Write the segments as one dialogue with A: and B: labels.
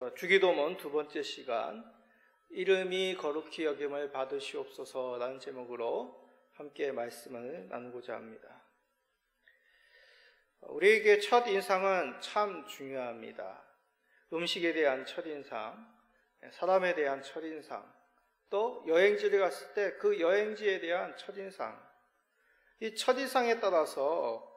A: 주기도문 두 번째 시간, 이름이 거룩히 여김을 받으시옵소서라는 제목으로 함께 말씀을 나누고자 합니다. 우리에게 첫 인상은 참 중요합니다. 음식에 대한 첫인상, 사람에 대한 첫인상, 또 여행지를 갔을 때 그 여행지에 대한 첫인상, 이 첫인상에 따라서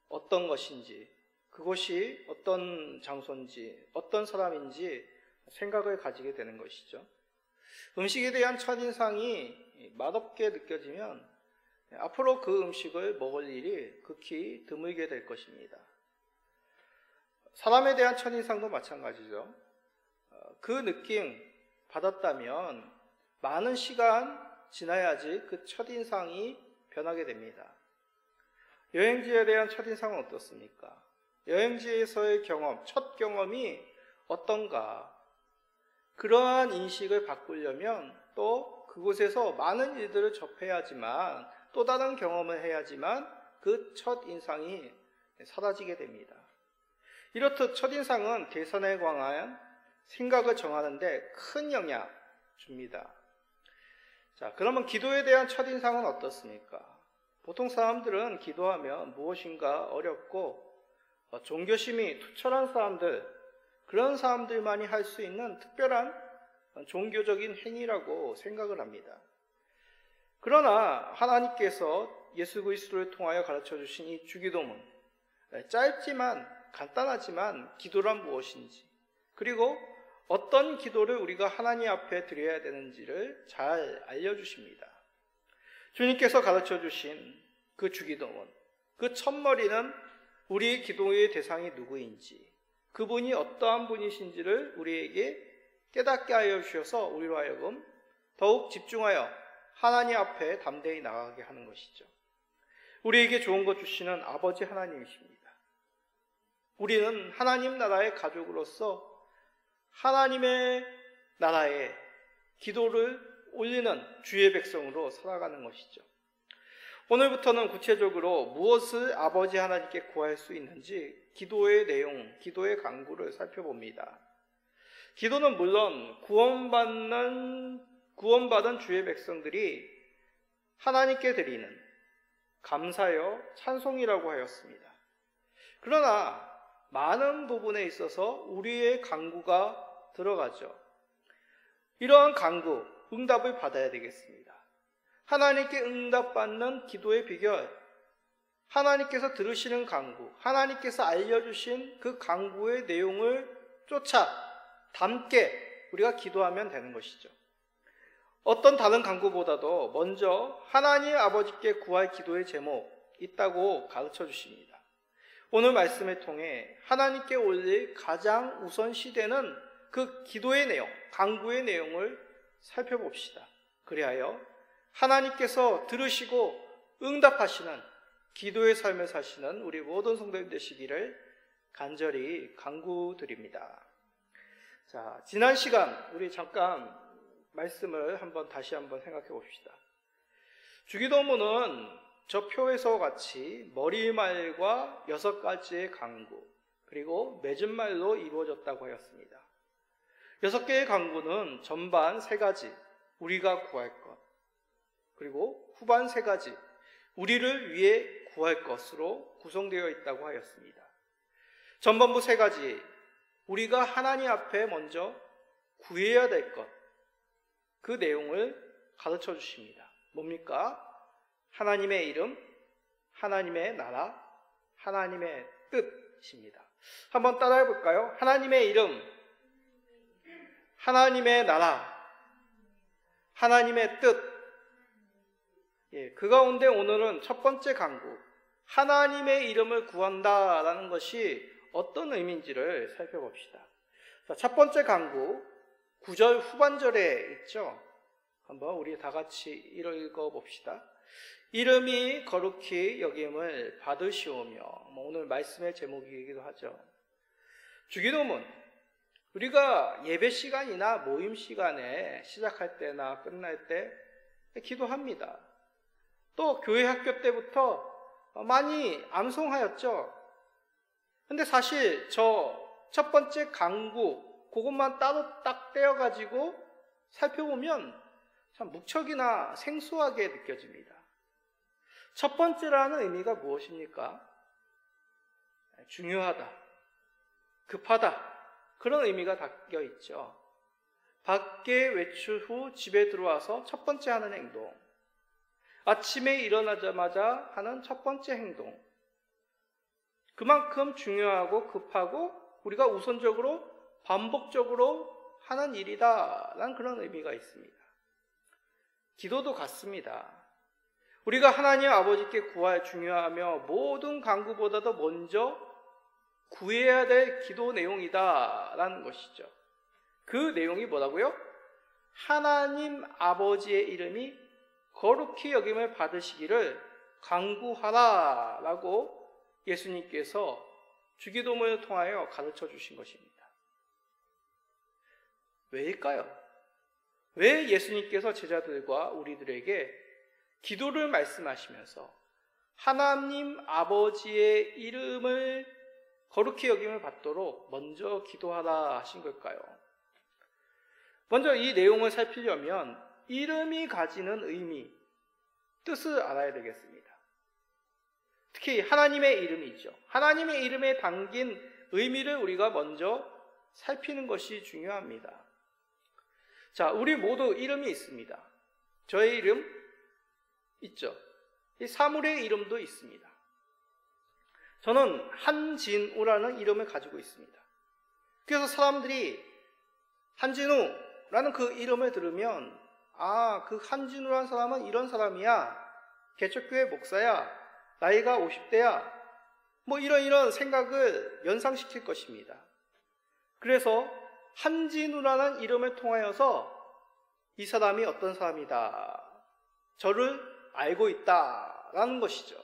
A: 어떤 것인지, 그곳이 어떤 장소인지, 어떤 사람인지 생각을 가지게 되는 것이죠. 음식에 대한 첫인상이 맛없게 느껴지면 앞으로 그 음식을 먹을 일이 극히 드물게 될 것입니다. 사람에 대한 첫인상도 마찬가지죠. 그 느낌 받았다면 많은 시간 지나야지 그 첫인상이 변하게 됩니다. 여행지에 대한 첫인상은 어떻습니까? 여행지에서의 경험, 첫 경험이 어떤가? 그러한 인식을 바꾸려면 또 그곳에서 많은 일들을 접해야지만, 또 다른 경험을 해야지만 그 첫인상이 사라지게 됩니다. 이렇듯 첫인상은 대선에 관한 생각을 정하는데 큰 영향을 줍니다. 자, 그러면 기도에 대한 첫인상은 어떻습니까? 보통 사람들은 기도하면 무엇인가 어렵고 종교심이 투철한 사람들, 그런 사람들만이 할 수 있는 특별한 종교적인 행위라고 생각을 합니다. 그러나 하나님께서 예수 그리스도를 통하여 가르쳐 주신 이 주기도문, 짧지만 간단하지만 기도란 무엇인지, 그리고 어떤 기도를 우리가 하나님 앞에 드려야 되는지를 잘 알려주십니다. 주님께서 가르쳐 주신 그 주기도문, 그 첫머리는 우리의 기도의 대상이 누구인지, 그분이 어떠한 분이신지를 우리에게 깨닫게 하여 주셔서 우리로 하여금 더욱 집중하여 하나님 앞에 담대히 나가게 하는 것이죠. 우리에게 좋은 것 주시는 아버지 하나님이십니다. 우리는 하나님 나라의 가족으로서 하나님의 나라에 기도를 올리는 주의 백성으로 살아가는 것이죠. 오늘부터는 구체적으로 무엇을 아버지 하나님께 구할 수 있는지 기도의 내용, 기도의 강구를 살펴봅니다. 기도는 물론 구원받은 주의 백성들이 하나님께 드리는 감사여 찬송이라고 하였습니다. 그러나 많은 부분에 있어서 우리의 강구가 들어가죠. 이러한 강구, 응답을 받아야 되겠습니다. 하나님께 응답받는 기도의 비결, 하나님께서 들으시는 강구, 하나님께서 알려주신 그 강구의 내용을 쫓아 담게 우리가 기도하면 되는 것이죠. 어떤 다른 강구보다도 먼저 하나님 아버지께 구할 기도의 제목 있다고 가르쳐 주십니다. 오늘 말씀을 통해 하나님께 올릴 가장 우선시되는 그 기도의 내용, 강구의 내용을 살펴봅시다. 그리하여 하나님께서 들으시고 응답하시는 기도의 삶을 사시는 우리 모든 성도님 되시기를 간절히 간구드립니다. 자, 지난 시간 우리 잠깐 말씀을 다시 한번 생각해 봅시다. 주기도문은 저 표에서 같이 머리말과 6가지의 강구, 그리고 맺은 말로 이루어졌다고 하였습니다. 6개의 강구는 전반 3가지, 우리가 구할 것, 그리고 후반 3가지, 우리를 위해 구할 것으로 구성되어 있다고 하였습니다. 전반부 3가지, 우리가 하나님 앞에 먼저 구해야 될 것, 그 내용을 가르쳐 주십니다. 뭡니까? 하나님의 이름, 하나님의 나라, 하나님의 뜻입니다. 한번 따라해 볼까요? 하나님의 이름, 하나님의 나라, 하나님의 뜻. 그 가운데 오늘은 첫 번째 강구, 하나님의 이름을 구한다라는 것이 어떤 의미인지를 살펴봅시다. 첫 번째 강구, 9절 후반절에 있죠. 한번 우리 다 같이 읽어봅시다. 이름이 거룩히 여김을 받으시오며, 오늘 말씀의 제목이기도 하죠. 주기도문, 우리가 예배 시간이나 모임 시간에 시작할 때나 끝날 때 기도합니다. 또 교회 학교 때부터 많이 암송하였죠. 근데 사실 저 첫 번째 강구, 그것만 따로 딱 떼어가지고 살펴보면 참 무척이나 생소하게 느껴집니다. 첫 번째라는 의미가 무엇입니까? 중요하다, 급하다, 그런 의미가 담겨 있죠. 밖에 외출 후 집에 들어와서 첫 번째 하는 행동, 아침에 일어나자마자 하는 첫 번째 행동, 그만큼 중요하고 급하고 우리가 우선적으로 반복적으로 하는 일이다라는 그런 의미가 있습니다. 기도도 같습니다. 우리가 하나님 아버지께 구할 중요하며 모든 간구보다도 먼저 구해야 될 기도 내용이다라는 것이죠. 그 내용이 뭐라고요? 하나님 아버지의 이름이 거룩히 여김을 받으시기를 간구하라라고 예수님께서 주기도문을 통하여 가르쳐 주신 것입니다. 왜일까요? 왜 예수님께서 제자들과 우리들에게 기도를 말씀하시면서 하나님 아버지의 이름을 거룩히 여김을 받도록 먼저 기도하라 하신 걸까요? 먼저 이 내용을 살피려면 이름이 가지는 의미, 뜻을 알아야 되겠습니다. 특히 하나님의 이름이죠. 하나님의 이름에 담긴 의미를 우리가 먼저 살피는 것이 중요합니다. 자, 우리 모두 이름이 있습니다. 저의 이름 있죠. 이 사물의 이름도 있습니다. 저는 한진우라는 이름을 가지고 있습니다. 그래서 사람들이 한진우라는 그 이름을 들으면 그 한진우라는 사람은 이런 사람이야, 개척교회 목사야, 나이가 50대야, 뭐 이런 생각을 연상시킬 것입니다. 그래서 한진우라는 이름을 통하여서 이 사람이 어떤 사람이다, 저를 알고 있다라는 것이죠.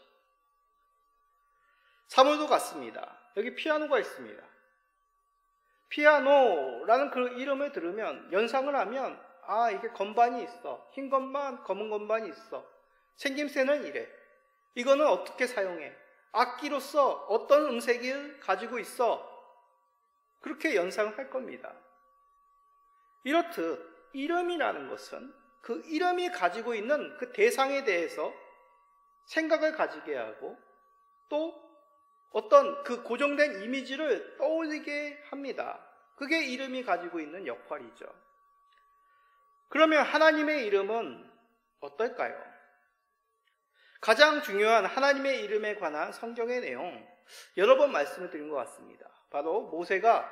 A: 사물도 같습니다. 여기 피아노가 있습니다. 피아노라는 그 이름을 들으면, 연상을 하면 이게 건반이 있어, 흰 건반, 검은 건반이 있어, 생김새는 이래, 이거는 어떻게 사용해, 악기로서 어떤 음색을 가지고 있어, 그렇게 연상을 할 겁니다. 이렇듯 이름이라는 것은 그 이름이 가지고 있는 그 대상에 대해서 생각을 가지게 하고 또 어떤 그 고정된 이미지를 떠올리게 합니다. 그게 이름이 가지고 있는 역할이죠. 그러면 하나님의 이름은 어떨까요? 가장 중요한 하나님의 이름에 관한 성경의 내용, 여러 번 말씀을 드린 것 같습니다. 바로 모세가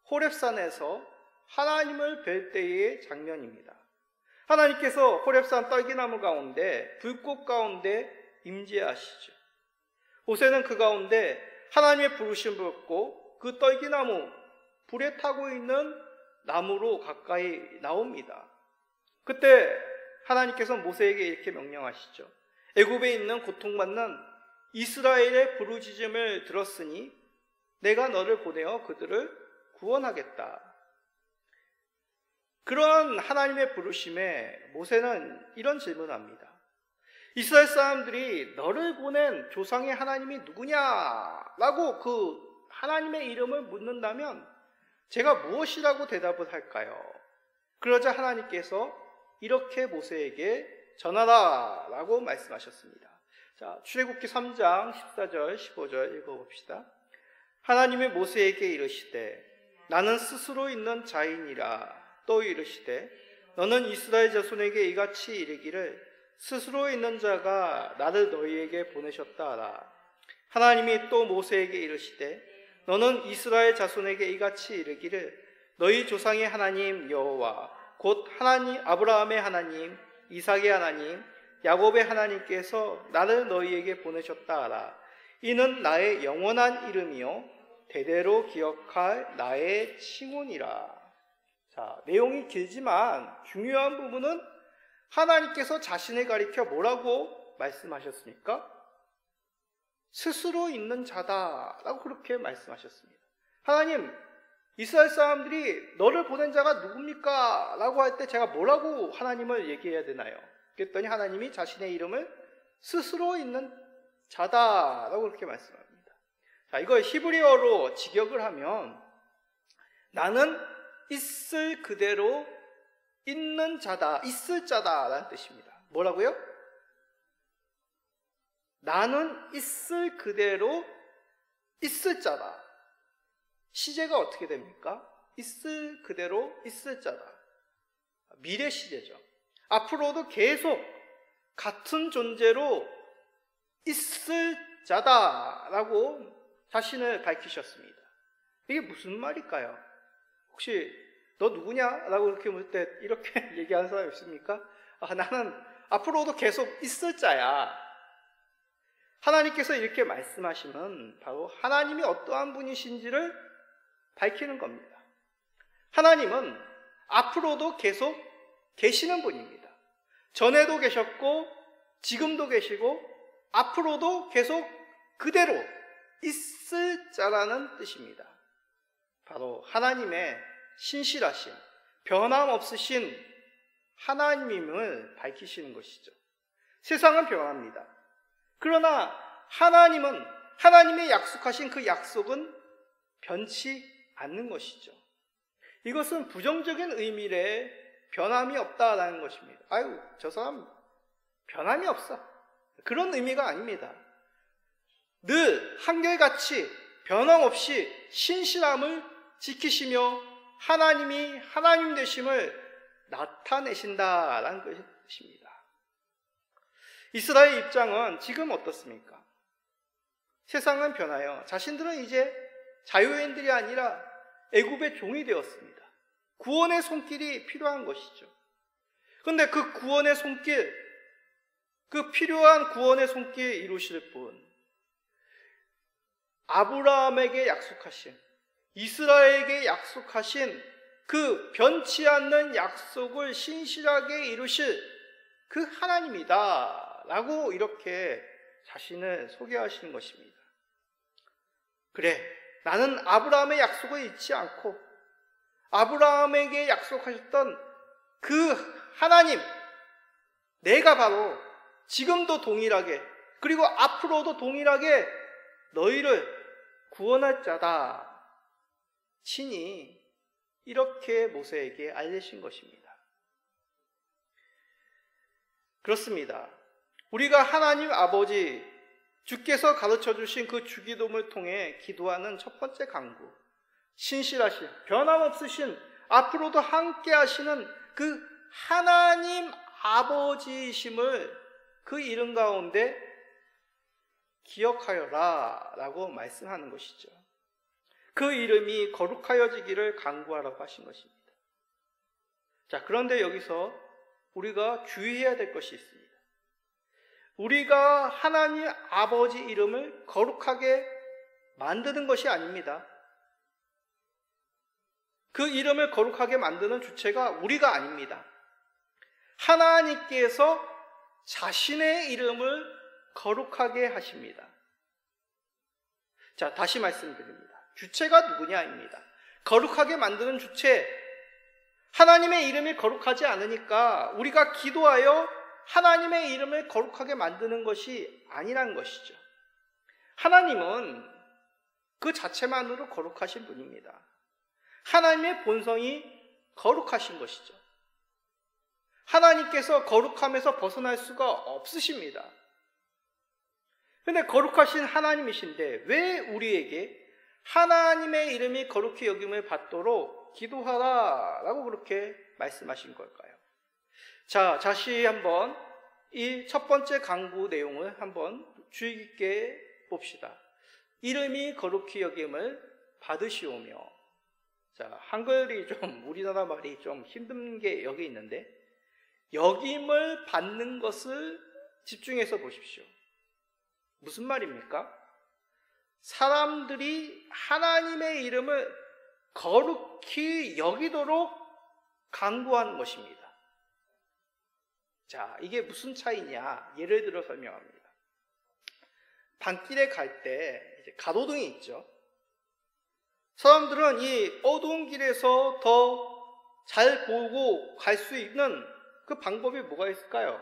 A: 호렙산에서 하나님을 뵐 때의 장면입니다. 하나님께서 호렙산 떨기나무 가운데, 불꽃 가운데 임재하시죠. 모세는 그 가운데 하나님의 부르심을 받고 그 떨기나무, 불에 타고 있는 나무로 가까이 나옵니다. 그때 하나님께서 모세에게 이렇게 명령하시죠. 애굽에 있는 고통받는 이스라엘의 부르짖음을 들었으니 내가 너를 보내어 그들을 구원하겠다. 그런 하나님의 부르심에 모세는 이런 질문을 합니다. 이스라엘 사람들이 너를 보낸 조상의 하나님이 누구냐라고 그 하나님의 이름을 묻는다면 제가 무엇이라고 대답을 할까요? 그러자 하나님께서 이렇게 모세에게 전하라 라고 말씀하셨습니다. 자, 출애굽기 3장 14절 15절 읽어봅시다. 하나님이 모세에게 이르시되 나는 스스로 있는 자이니라. 또 이르시되 너는 이스라엘 자손에게 이같이 이르기를 스스로 있는 자가 나를 너희에게 보내셨다 하라. 하나님이 또 모세에게 이르시되 너는 이스라엘 자손에게 이같이 이르기를 너희 조상의 하나님 여호와 곧 하나님 아브라함의 하나님 이삭의 하나님 야곱의 하나님께서 나를 너희에게 보내셨다 하라. 이는 나의 영원한 이름이요 대대로 기억할 나의 칭훈이라. 자, 내용이 길지만 중요한 부분은 하나님께서 자신을 가리켜 뭐라고 말씀하셨습니까? 스스로 있는 자다라고 그렇게 말씀하셨습니다. 하나님, 이스라엘 사람들이 너를 보낸 자가 누굽니까? 라고 할 때 제가 뭐라고 하나님을 얘기해야 되나요? 그랬더니 하나님이 자신의 이름을 스스로 있는 자다라고 그렇게 말씀합니다. 자, 이걸 히브리어로 직역을 하면 나는 있을 그대로 있는 자다, 있을 자다라는 뜻입니다. 뭐라고요? 나는 있을 그대로 있을 자다. 시제가 어떻게 됩니까? 있을 그대로 있을 자다. 미래 시제죠. 앞으로도 계속 같은 존재로 있을 자다라고 자신을 밝히셨습니다. 이게 무슨 말일까요? 혹시 너 누구냐? 라고 이렇게 물 때 이렇게 얘기하는 사람 있습니까? 나는 앞으로도 계속 있을 자야. 하나님께서 이렇게 말씀하시면 바로 하나님이 어떠한 분이신지를 밝히는 겁니다. 하나님은 앞으로도 계속 계시는 분입니다. 전에도 계셨고 지금도 계시고 앞으로도 계속 그대로 있을 자라는 뜻입니다. 바로 하나님의 신실하심, 변함없으신 하나님임을 밝히시는 것이죠. 세상은 변합니다. 그러나 하나님은, 하나님의 약속하신 그 약속은 변치 않는 것이죠. 이것은 부정적인 의미의 변함이 없다라는 것입니다. 아유, 저 사람 변함이 없어. 그런 의미가 아닙니다. 늘 한결같이 변함없이 신실함을 지키시며 하나님이 하나님 되심을 나타내신다라는 것입니다. 이스라엘 입장은 지금 어떻습니까? 세상은 변하여 자신들은 이제 자유인들이 아니라 애굽의 종이 되었습니다. 구원의 손길이 필요한 것이죠. 그런데 그 구원의 손길, 그 필요한 구원의 손길 이루실 분, 아브라함에게 약속하신, 이스라엘에게 약속하신 그 변치 않는 약속을 신실하게 이루실 그 하나님이다 라고 이렇게 자신을 소개하시는 것입니다. 그래, 나는 아브라함의 약속을 잊지 않고 아브라함에게 약속하셨던 그 하나님, 내가 바로 지금도 동일하게 그리고 앞으로도 동일하게 너희를 구원할 자다. 친히 이렇게 모세에게 알리신 것입니다. 그렇습니다. 우리가 하나님 아버지, 주께서 가르쳐 주신 그 주기도문을 통해 기도하는 첫 번째 강구, 신실하신, 변함없으신, 앞으로도 함께 하시는 그 하나님 아버지이심을 그 이름 가운데 기억하여라 라고 말씀하는 것이죠. 그 이름이 거룩하여지기를 간구하라고 하신 것입니다. 자, 그런데 여기서 우리가 주의해야 될 것이 있습니다. 우리가 하나님 아버지 이름을 거룩하게 만드는 것이 아닙니다. 그 이름을 거룩하게 만드는 주체가 우리가 아닙니다. 하나님께서 자신의 이름을 거룩하게 하십니다. 자, 다시 말씀드립니다. 주체가 누구냐입니다. 거룩하게 만드는 주체, 하나님의 이름이 거룩하지 않으니까 우리가 기도하여 하나님의 이름을 거룩하게 만드는 것이 아니라는 것이죠. 하나님은 그 자체만으로 거룩하신 분입니다. 하나님의 본성이 거룩하신 것이죠. 하나님께서 거룩함에서 벗어날 수가 없으십니다. 그런데 거룩하신 하나님이신데 왜 우리에게 하나님의 이름이 거룩히 여김을 받도록 기도하라 라고 그렇게 말씀하신 걸까요? 자, 다시 한번 이 첫 번째 강구 내용을 한번 주의 깊게 봅시다. 이름이 거룩히 여김을 받으시오며. 자, 한글이 좀 우리나라 말이 좀 힘든 게 여기 있는데, 여김을 받는 것을 집중해서 보십시오. 무슨 말입니까? 사람들이 하나님의 이름을 거룩히 여기도록 강구하는 것입니다. 자, 이게 무슨 차이냐? 예를 들어 설명합니다. 밤길에 갈 때 이제 가로등이 있죠. 사람들은 이 어두운 길에서 더 잘 보고 갈 수 있는 그 방법이 뭐가 있을까요?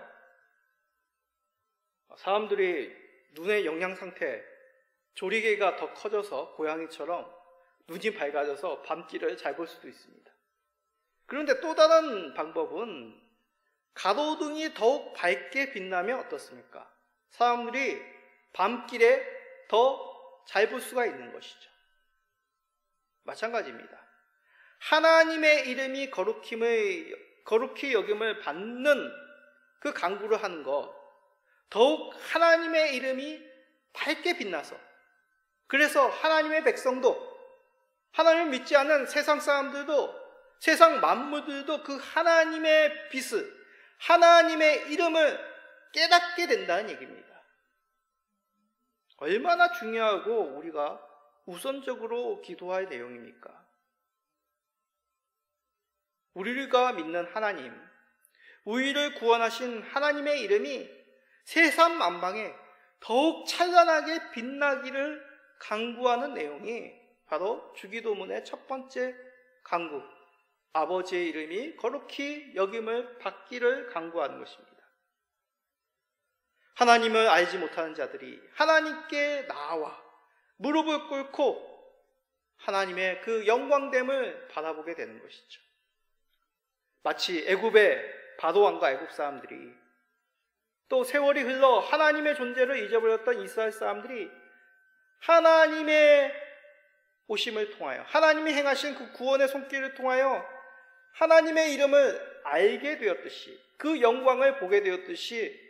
A: 사람들이 눈의 영양 상태, 조리개가 더 커져서 고양이처럼 눈이 밝아져서 밤길을 잘 볼 수도 있습니다. 그런데 또 다른 방법은 가로등이 더욱 밝게 빛나면 어떻습니까? 사람들이 밤길에 더 잘 볼 수가 있는 것이죠. 마찬가지입니다. 하나님의 이름이 거룩히 여김을 받는 그 강구를 하는 것, 더욱 하나님의 이름이 밝게 빛나서, 그래서 하나님의 백성도, 하나님을 믿지 않는 세상 사람들도, 세상 만물들도 그 하나님의 빛을, 하나님의 이름을 깨닫게 된다는 얘기입니다. 얼마나 중요하고 우리가 우선적으로 기도할 내용입니까? 우리가 믿는 하나님, 우리를 구원하신 하나님의 이름이 세상 만방에 더욱 찬란하게 빛나기를 간구하는 내용이 바로 주기도문의 첫 번째 간구, 아버지의 이름이 거룩히 여김을 받기를 간구하는 것입니다. 하나님을 알지 못하는 자들이 하나님께 나와 무릎을 꿇고 하나님의 그 영광됨을 바라보게 되는 것이죠. 마치 애굽의 바로왕과 애굽 사람들이, 또 세월이 흘러 하나님의 존재를 잊어버렸던 이스라엘 사람들이 하나님의 오심을 통하여, 하나님이 행하신 그 구원의 손길을 통하여 하나님의 이름을 알게 되었듯이, 그 영광을 보게 되었듯이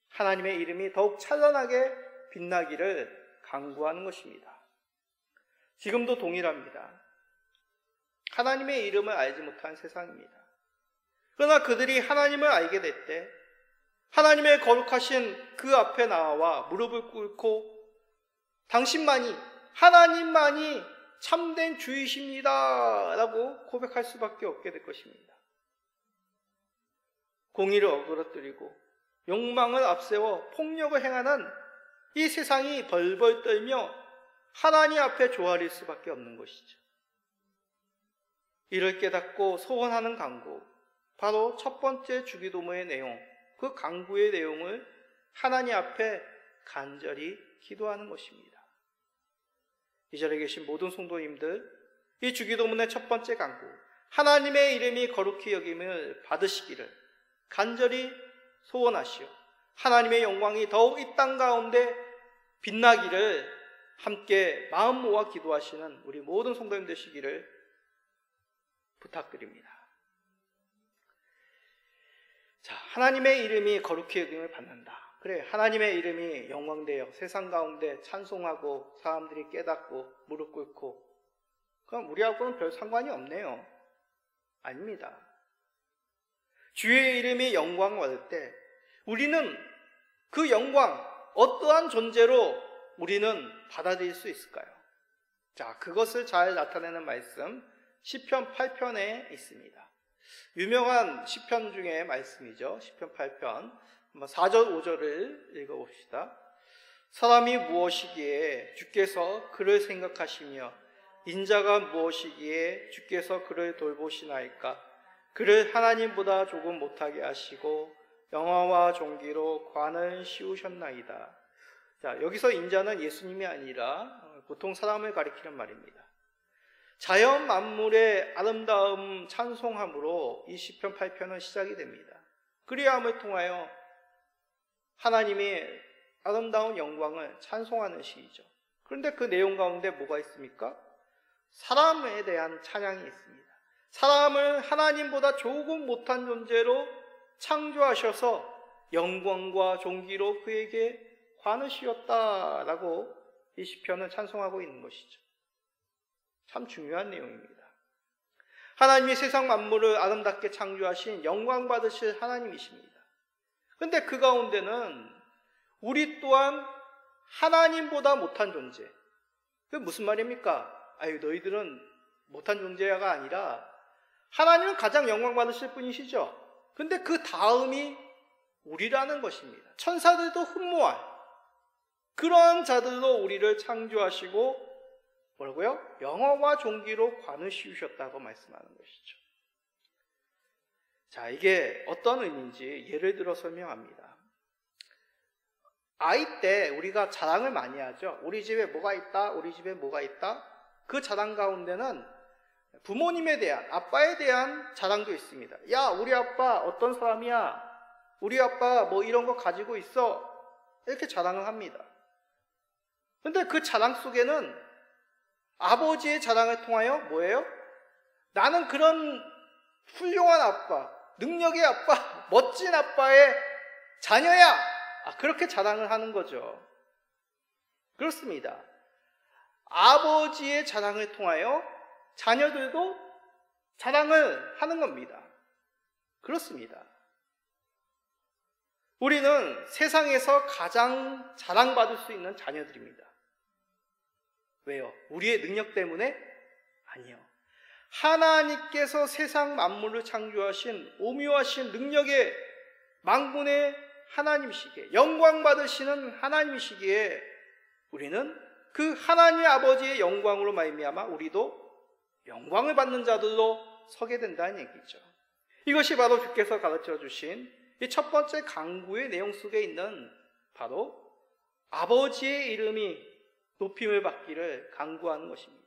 A: 하나님의 이름이 더욱 찬란하게 빛나기를 간구하는 것입니다. 지금도 동일합니다. 하나님의 이름을 알지 못한 세상입니다. 그러나 그들이 하나님을 알게 될 때 하나님의 거룩하신 그 앞에 나와 무릎을 꿇고 당신만이, 하나님만이 참된 주이십니다 라고 고백할 수밖에 없게 될 것입니다. 공의를 어그러뜨리고 욕망을 앞세워 폭력을 행하는 이 세상이 벌벌 떨며 하나님 앞에 조아릴 수밖에 없는 것이죠. 이를 깨닫고 소원하는 간구, 바로 첫 번째 주기도문의 내용, 그 간구의 내용을 하나님 앞에 간절히 기도하는 것입니다. 이 자리에 계신 모든 성도님들, 이 주기도문의 첫 번째 간구, 하나님의 이름이 거룩히 여김을 받으시기를 간절히 소원하시오. 하나님의 영광이 더욱 이 땅 가운데 빛나기를 함께 마음 모아 기도하시는 우리 모든 성도님 되시기를 부탁드립니다. 자, 하나님의 이름이 거룩히 여김을 받는다. 그래, 하나님의 이름이 영광되어 세상 가운데 찬송하고 사람들이 깨닫고 무릎 꿇고, 그럼 우리하고는 별 상관이 없네요. 아닙니다. 주의 이름이 영광을 받을 때 우리는 그 영광, 어떠한 존재로 우리는 받아들일 수 있을까요? 자, 그것을 잘 나타내는 말씀 시편 8편에 있습니다. 유명한 시편 중에 말씀이죠. 시편 8편 4절 5절을 읽어봅시다. 사람이 무엇이기에 주께서 그를 생각하시며 인자가 무엇이기에 주께서 그를 돌보시나이까. 그를 하나님보다 조금 못하게 하시고 영화와 종기로 관을 씌우셨나이다. 자, 여기서 인자는 예수님이 아니라 보통 사람을 가리키는 말입니다. 자연 만물의 아름다움 찬송함으로 이 시편 8편은 시작이 됩니다. 그리함을 통하여 하나님의 아름다운 영광을 찬송하는 시이죠. 그런데 그 내용 가운데 뭐가 있습니까? 사람에 대한 찬양이 있습니다. 사람을 하나님보다 조금 못한 존재로 창조하셔서 영광과 존귀로 그에게 관을 씌웠다라고 이 시편은 찬송하고 있는 것이죠. 참 중요한 내용입니다. 하나님이 세상 만물을 아름답게 창조하신 영광 받으실 하나님이십니다. 그런데 그 가운데는 우리 또한 하나님보다 못한 존재. 그게 무슨 말입니까? 아유, 너희들은 못한 존재가 아니라 하나님은 가장 영광 받으실 분이시죠. 근데 그 다음이 우리라는 것입니다. 천사들도 흠모할 그러한 자들로 우리를 창조하시고 뭐라고요? 영화와 존귀로 관을 씌우셨다고 말씀하는 것이죠. 자, 이게 어떤 의미인지 예를 들어 설명합니다. 아이 때 우리가 자랑을 많이 하죠. 우리 집에 뭐가 있다, 우리 집에 뭐가 있다. 그 자랑 가운데는 부모님에 대한, 아빠에 대한 자랑도 있습니다. 야, 우리 아빠 어떤 사람이야? 우리 아빠 뭐 이런 거 가지고 있어. 이렇게 자랑을 합니다. 근데 그 자랑 속에는 아버지의 자랑을 통하여 뭐예요? 나는 그런 훌륭한 아빠, 능력의 아빠, 멋진 아빠의 자녀야! 그렇게 자랑을 하는 거죠. 그렇습니다. 아버지의 자랑을 통하여 자녀들도 자랑을 하는 겁니다. 그렇습니다. 우리는 세상에서 가장 자랑받을 수 있는 자녀들입니다. 왜요? 우리의 능력 때문에? 아니요. 하나님께서 세상 만물을 창조하신 오묘하신 능력의 만군의 하나님이시기에, 영광 받으시는 하나님이시기에 우리는 그 하나님 아버지의 영광으로 말미암아 우리도 영광을 받는 자들로 서게 된다는 얘기죠. 이것이 바로 주께서 가르쳐 주신 이 첫 번째 강구의 내용 속에 있는 바로 아버지의 이름이 높임을 받기를 강구하는 것입니다.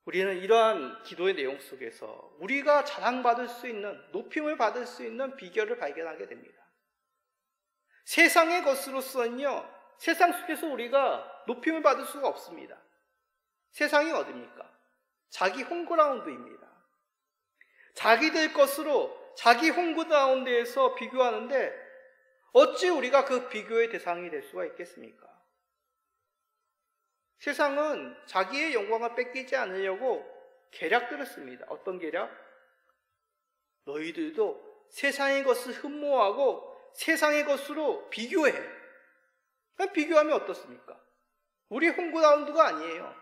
A: 우리는 이러한 기도의 내용 속에서 우리가 자랑받을 수 있는, 높임을 받을 수 있는 비결을 발견하게 됩니다. 세상의 것으로서는요, 세상 속에서 우리가 높임을 받을 수가 없습니다. 세상이 어디입니까? 자기 홈그라운드입니다. 자기들 것으로 자기 홈그라운드에서 비교하는데 어찌 우리가 그 비교의 대상이 될 수가 있겠습니까? 세상은 자기의 영광을 뺏기지 않으려고 계략들을 씁니다. 어떤 계략? 너희들도 세상의 것을 흠모하고 세상의 것으로 비교해. 비교하면 어떻습니까? 우리의 홈그라운드가 아니에요.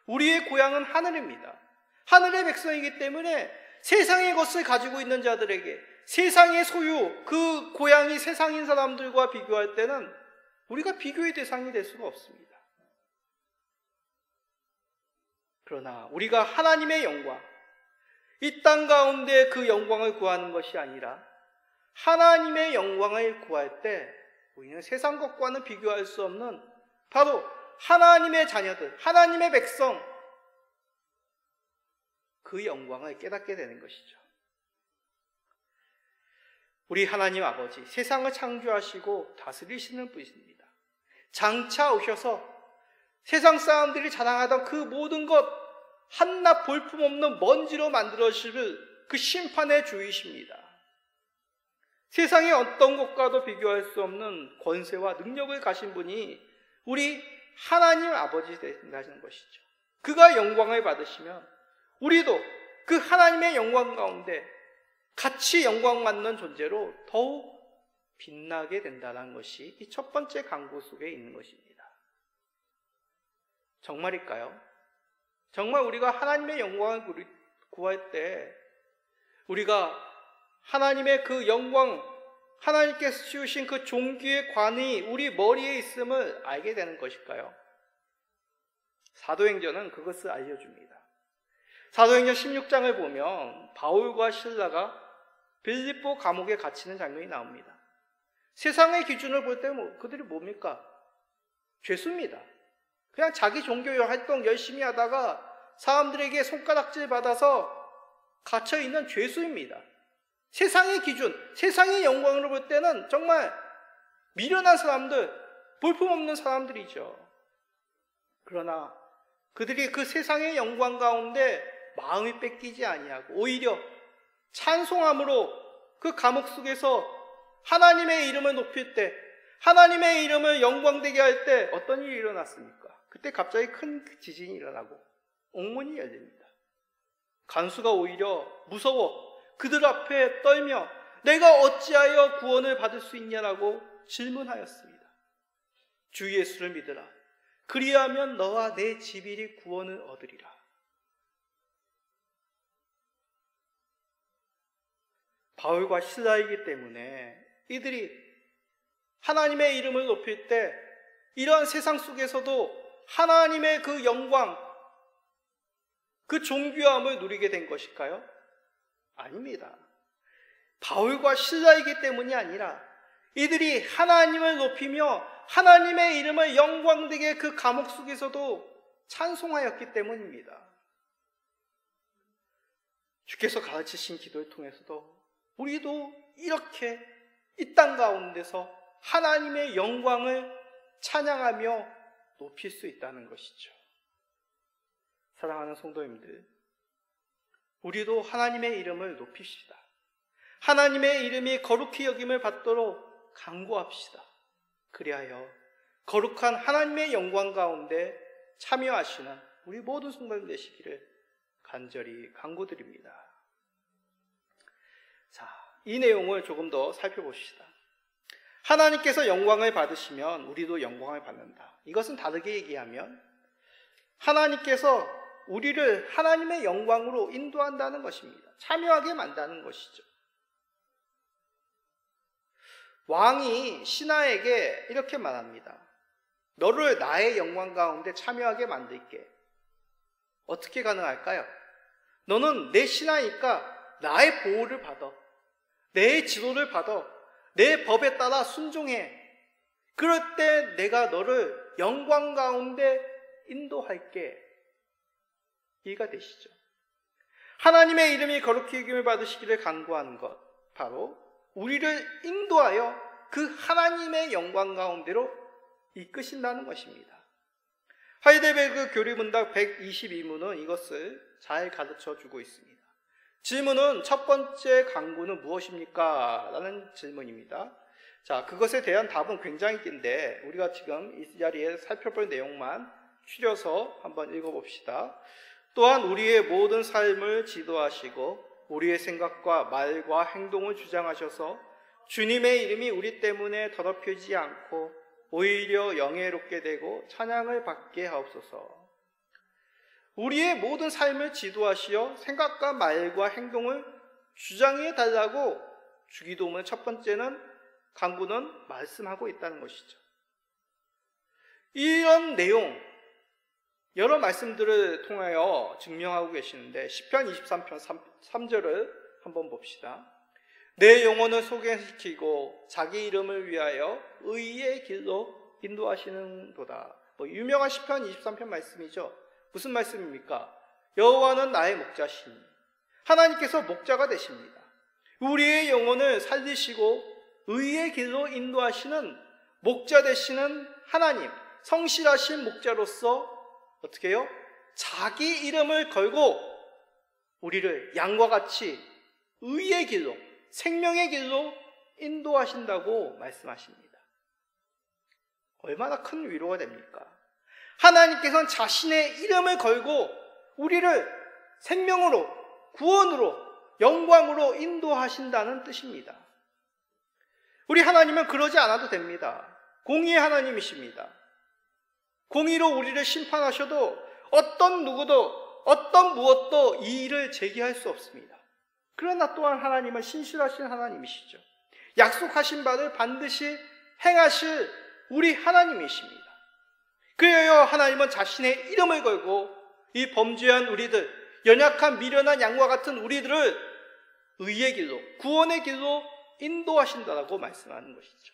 A: 우리의 고향은 하늘입니다. 하늘의 백성이기 때문에 세상의 것을 가지고 있는 자들에게, 세상의 소유, 그 고향이 세상인 사람들과 비교할 때는 우리가 비교의 대상이 될 수가 없습니다. 그러나 우리가 하나님의 영광, 이 땅 가운데 그 영광을 구하는 것이 아니라 하나님의 영광을 구할 때 우리는 세상 것과는 비교할 수 없는 바로 하나님의 자녀들, 하나님의 백성, 그 영광을 깨닫게 되는 것이죠. 우리 하나님 아버지, 세상을 창조하시고 다스리시는 분이십니다. 장차 오셔서 세상 사람들이 자랑하던 그 모든 것 한낱 볼품없는 먼지로 만들어주실 그 심판의 주이십니다. 세상의 어떤 것과도 비교할 수 없는 권세와 능력을 가신 분이 우리 하나님 아버지 되신다는 것이죠. 그가 영광을 받으시면 우리도 그 하나님의 영광 가운데 같이 영광받는 존재로 더욱 빛나게 된다는 것이 이 첫 번째 강구 속에 있는 것입니다. 정말일까요? 정말 우리가 하나님의 영광을 구할 때 우리가 하나님의 그 영광, 하나님께서 씌우신 그 종기의 관이 우리 머리에 있음을 알게 되는 것일까요? 사도행전은 그것을 알려줍니다. 사도행전 16장을 보면 바울과 실라가 빌립보 감옥에 갇히는 장면이 나옵니다. 세상의 기준을 볼 때 그들이 뭡니까? 죄수입니다. 그냥 자기 종교 활동 열심히 하다가 사람들에게 손가락질 받아서 갇혀있는 죄수입니다. 세상의 기준, 세상의 영광으로 볼 때는 정말 미련한 사람들, 볼품없는 사람들이죠. 그러나 그들이 그 세상의 영광 가운데 마음이 뺏기지 아니하고 오히려 찬송함으로 그 감옥 속에서 하나님의 이름을 높일 때, 하나님의 이름을 영광되게 할 때 어떤 일이 일어났습니까? 그때 갑자기 큰 지진이 일어나고 옥문이 열립니다. 간수가 오히려 무서워 그들 앞에 떨며 내가 어찌하여 구원을 받을 수 있냐라고 질문하였습니다. 주 예수를 믿으라. 그리하면 너와 내 집이 구원을 얻으리라. 바울과 실라이기 때문에 이들이 하나님의 이름을 높일 때 이러한 세상 속에서도 하나님의 그 영광, 그 존귀함을 누리게 된 것일까요? 아닙니다. 바울과 실라이기 때문이 아니라 이들이 하나님을 높이며 하나님의 이름을 영광되게 그 감옥 속에서도 찬송하였기 때문입니다. 주께서 가르치신 기도를 통해서도 우리도 이렇게 이 땅 가운데서 하나님의 영광을 찬양하며 높일 수 있다는 것이죠. 사랑하는 성도님들, 우리도 하나님의 이름을 높입시다. 하나님의 이름이 거룩히 여김을 받도록 간구합시다. 그리하여 거룩한 하나님의 영광 가운데 참여하시는 우리 모든 성도님 되시기를 간절히 간구드립니다. 자, 이 내용을 조금 더 살펴봅시다. 하나님께서 영광을 받으시면 우리도 영광을 받는다. 이것은 다르게 얘기하면 하나님께서 우리를 하나님의 영광으로 인도한다는 것입니다. 참여하게 만드는 것이죠. 왕이 신하에게 이렇게 말합니다. 너를 나의 영광 가운데 참여하게 만들게. 어떻게 가능할까요? 너는 내 신하니까 나의 보호를 받아. 내 지도를 받아. 내 법에 따라 순종해. 그럴 때 내가 너를 영광 가운데 인도할게. 이해가 되시죠? 하나님의 이름이 거룩히 여김을 받으시기를 간구하는 것, 바로 우리를 인도하여 그 하나님의 영광 가운데로 이끄신다는 것입니다. 하이델베르그 교리문답 122문은 이것을 잘 가르쳐주고 있습니다. 질문은 첫 번째 간구는 무엇입니까? 라는 질문입니다. 자, 그것에 대한 답은 굉장히 긴데 우리가 지금 이 자리에 살펴볼 내용만 추려서 한번 읽어봅시다. 또한 우리의 모든 삶을 지도하시고 우리의 생각과 말과 행동을 주장하셔서 주님의 이름이 우리 때문에 더럽혀지지 않고 오히려 영예롭게 되고 찬양을 받게 하옵소서. 우리의 모든 삶을 지도하시어 생각과 말과 행동을 주장해 달라고 주기도문의 첫 번째는 간구는 말씀하고 있다는 것이죠. 이런 내용 여러 말씀들을 통하여 증명하고 계시는데 시편 23편 3절을 한번 봅시다. 내 영혼을 소개시키고 자기 이름을 위하여 의의 길로 인도하시는도다. 유명한 시편 23편 말씀이죠. 무슨 말씀입니까? 여호와는 나의 목자시니 하나님께서 목자가 되십니다. 우리의 영혼을 살리시고 의의 길로 인도하시는 목자 되시는 하나님, 성실하신 목자로서 어떻게 해요? 자기 이름을 걸고 우리를 양과 같이 의의 길로, 생명의 길로 인도하신다고 말씀하십니다. 얼마나 큰 위로가 됩니까? 하나님께서는 자신의 이름을 걸고 우리를 생명으로, 구원으로, 영광으로 인도하신다는 뜻입니다. 우리 하나님은 그러지 않아도 됩니다. 공의의 하나님이십니다. 공의로 우리를 심판하셔도 어떤 누구도 어떤 무엇도 이 일을 제기할 수 없습니다. 그러나 또한 하나님은 신실하신 하나님이시죠. 약속하신 바를 반드시 행하실 우리 하나님이십니다. 그래요, 하나님은 자신의 이름을 걸고 이 범죄한 우리들, 연약한 미련한 양과 같은 우리들을 의의 길로, 구원의 길로 인도하신다라고 말씀하는 것이죠.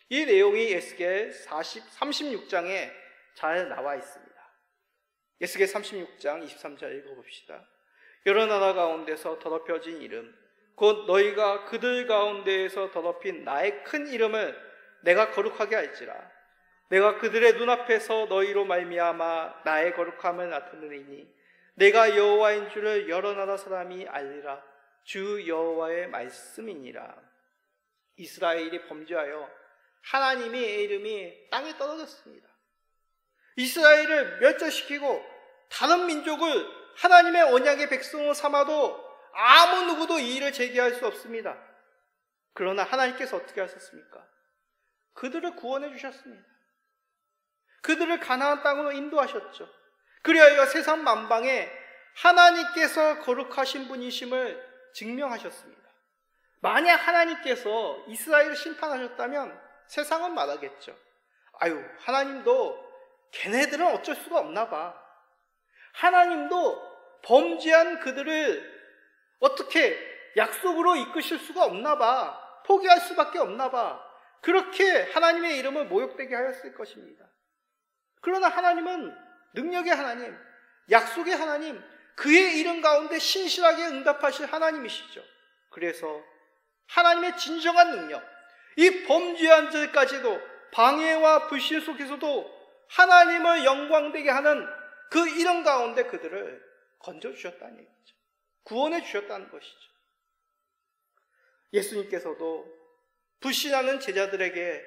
A: 이 내용이 에스겔 36장에 잘 나와 있습니다. 에스겔 36장 23절 읽어봅시다. 여러 나라 가운데서 더럽혀진 이름, 곧 너희가 그들 가운데에서 더럽힌 나의 큰 이름을 내가 거룩하게 할지라. 내가 그들의 눈앞에서 너희로 말미암아 나의 거룩함을 나타내리니 내가 여호와인 줄을 여러 나라 사람이 알리라. 주 여호와의 말씀이니라. 이스라엘이 범죄하여 하나님의 이름이 땅에 떨어졌습니다. 이스라엘을 멸절시키고 다른 민족을 하나님의 언약의 백성을 삼아도 아무 누구도 이 일을 제기할 수 없습니다. 그러나 하나님께서 어떻게 하셨습니까? 그들을 구원해 주셨습니다. 그들을 가나안 땅으로 인도하셨죠. 그리하여 세상 만방에 하나님께서 거룩하신 분이심을 증명하셨습니다. 만약 하나님께서 이스라엘을 심판하셨다면 세상은 말하겠죠. 아유, 하나님도 걔네들은 어쩔 수가 없나 봐. 하나님도 범죄한 그들을 어떻게 약속으로 이끄실 수가 없나 봐. 포기할 수밖에 없나 봐. 그렇게 하나님의 이름을 모욕되게 하였을 것입니다. 그러나 하나님은 능력의 하나님, 약속의 하나님, 그의 이름 가운데 신실하게 응답하실 하나님이시죠. 그래서 하나님의 진정한 능력, 이 범죄한 자들까지도 방해와 불신 속에서도 하나님을 영광되게 하는 그 이름 가운데 그들을 건져주셨다는 얘기죠. 구원해 주셨다는 것이죠. 예수님께서도 불신하는 제자들에게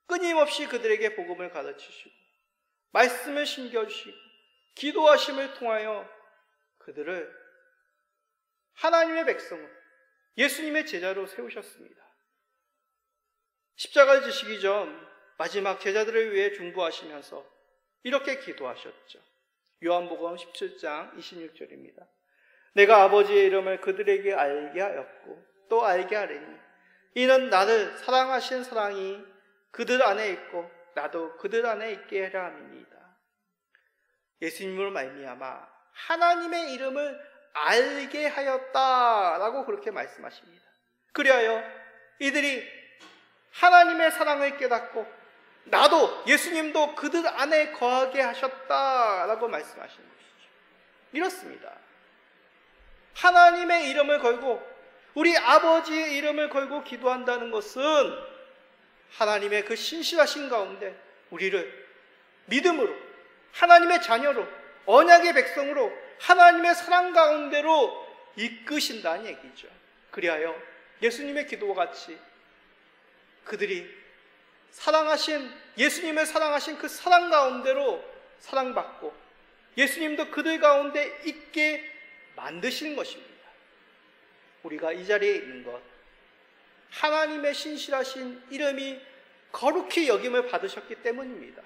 A: 끊임없이 그들에게 복음을 가르치시고 말씀을 심겨주시고 기도하심을 통하여 그들을 하나님의 백성으로 예수님의 제자로 세우셨습니다. 십자가를 지시기 전 마지막 제자들을 위해 중보하시면서 이렇게 기도하셨죠. 요한복음 17장 26절입니다. 내가 아버지의 이름을 그들에게 알게 하였고 또 알게 하리니 이는 나를 사랑하신 사랑이 그들 안에 있고 나도 그들 안에 있게 하려 함이니이다. 예수님으로 말미암아 하나님의 이름을 알게 하였다라고 그렇게 말씀하십니다. 그리하여 이들이 하나님의 사랑을 깨닫고 나도 예수님도 그들 안에 거하게 하셨다라고 말씀하시는 것이죠. 이렇습니다. 하나님의 이름을 걸고 우리 아버지의 이름을 걸고 기도한다는 것은 하나님의 그 신실하신 가운데 우리를 믿음으로 하나님의 자녀로 언약의 백성으로 하나님의 사랑 가운데로 이끄신다는 얘기죠. 그리하여 예수님의 기도와 같이 그들이 사랑하신 예수님을 사랑하신 그 사랑 가운데로 사랑받고 예수님도 그들 가운데 있게 만드시는 것입니다. 우리가 이 자리에 있는 것, 하나님의 신실하신 이름이 거룩히 여김을 받으셨기 때문입니다.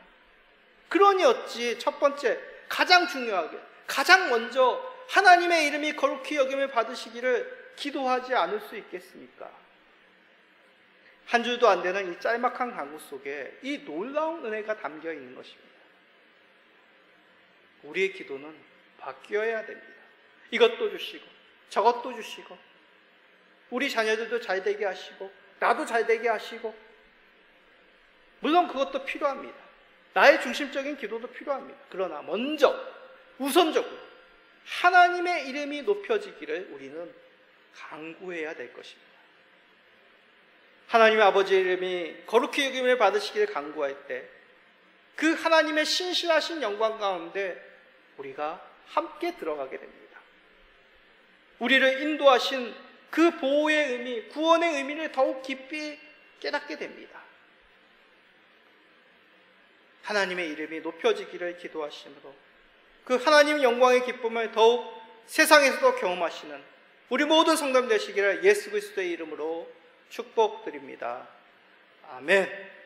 A: 그러니 어찌 첫 번째, 가장 중요하게, 가장 먼저 하나님의 이름이 거룩히 여김을 받으시기를 기도하지 않을 수 있겠습니까? 한 줄도 안 되는 이 짤막한 강구 속에 이 놀라운 은혜가 담겨 있는 것입니다. 우리의 기도는 바뀌어야 됩니다. 이것도 주시고 저것도 주시고 우리 자녀들도 잘 되게 하시고 나도 잘 되게 하시고 물론 그것도 필요합니다. 나의 중심적인 기도도 필요합니다. 그러나 먼저 우선적으로 하나님의 이름이 높여지기를 우리는 간구해야 될 것입니다. 하나님의 아버지의 이름이 거룩히 여김을 받으시기를 간구할 때 그 하나님의 신실하신 영광 가운데 우리가 함께 들어가게 됩니다. 우리를 인도하신 그 보호의 의미, 구원의 의미를 더욱 깊이 깨닫게 됩니다. 하나님의 이름이 높여지기를 기도하심으로 그 하나님 영광의 기쁨을 더욱 세상에서도 경험하시는 우리 모든 성도님 되시기를 예수 그리스도의 이름으로 축복드립니다. 아멘.